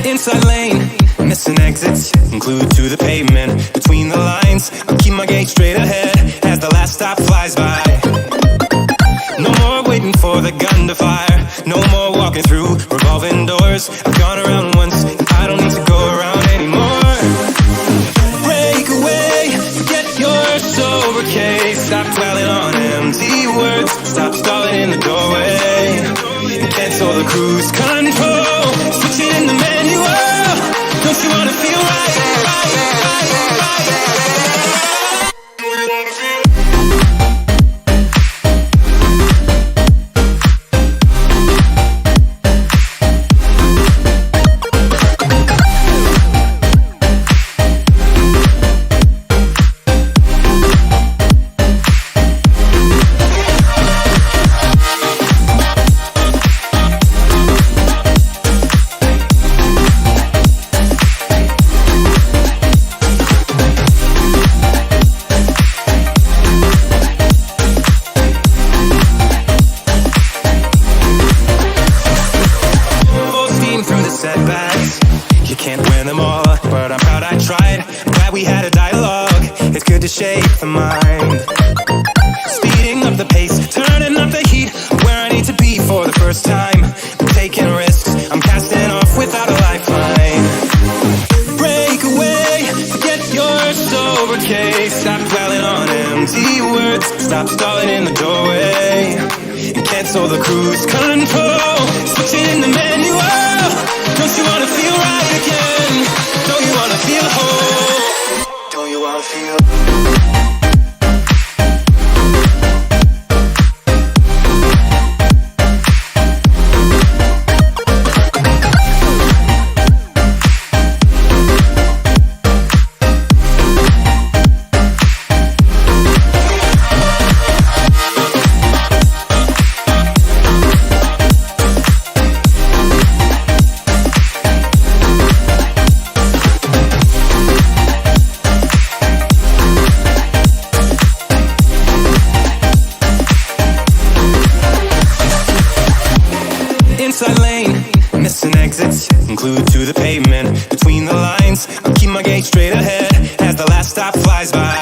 Inside lane, missing exits, glued to the pavement. Between the lines, I'll keep my gaze straight ahead as the last stop flies by. No more waiting for the gun to fire, no more walking through revolving doors. I've gone around once, I don't need to go around anymore. Break away, forget your sober case. Stop dwelling on empty words, stop stalling in the doorway, and cancel the cruise control. Switch it in the manual, don't you wanna feel right? Setbacks, you can't win them all, but I'm proud I tried. I'm glad we had a dialogue, it's good to shape the mind. Speeding up the pace, turning up the heat, where I need to be for the first time. I'm taking risks, I'm casting off without a lifeline. Break away, forget your sober case. Stop dwelling on empty words, stop stalling in the doorway, and cancel the cruise control. Switch it in the manual, don't you wanna feel right again? Don't you wanna feel whole? Don't you wanna feel? Inside lane, missing exits, glued to the pavement. Between the lines, I'll keep my gaze straight ahead as the last stop flies by.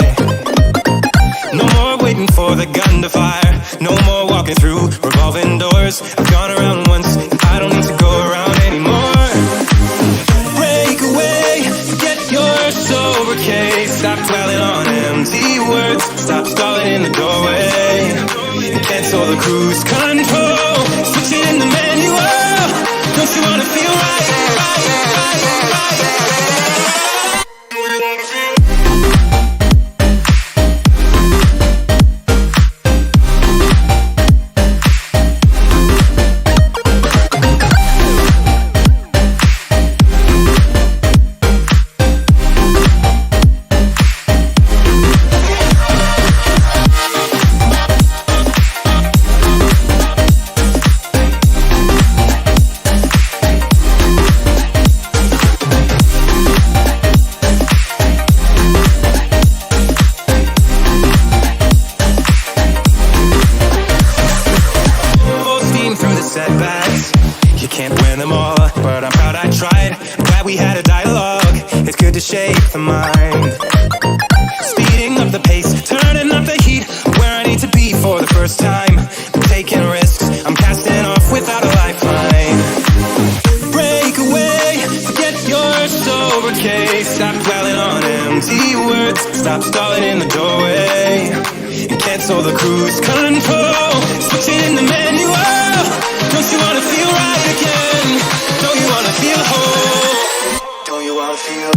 No more waiting for the gun to fire, no more walking through revolving doors. I've gone around once, I don't need to go around anymore. Break away, forget your sober case. Stop dwelling on empty words, stop stalling in the doorway, and cancel the cruise control. Switch it in the manual, don't you wanna feel right? Setbacks, you can't win them all, but I'm proud I tried. I'm glad we had a dialogue, it's good to shape the mind. Speeding up the pace, turning up the heat, where I need to be for the first time. I'm taking risks, I'm casting off without a lifeline. Break away, forget your sober case. Stop dwelling on empty words, stop stalling in the doorway, and cancel the cruise control. Switch it in the manual, don't you wanna feel right again? Don't you wanna feel whole? Don't you wanna feel?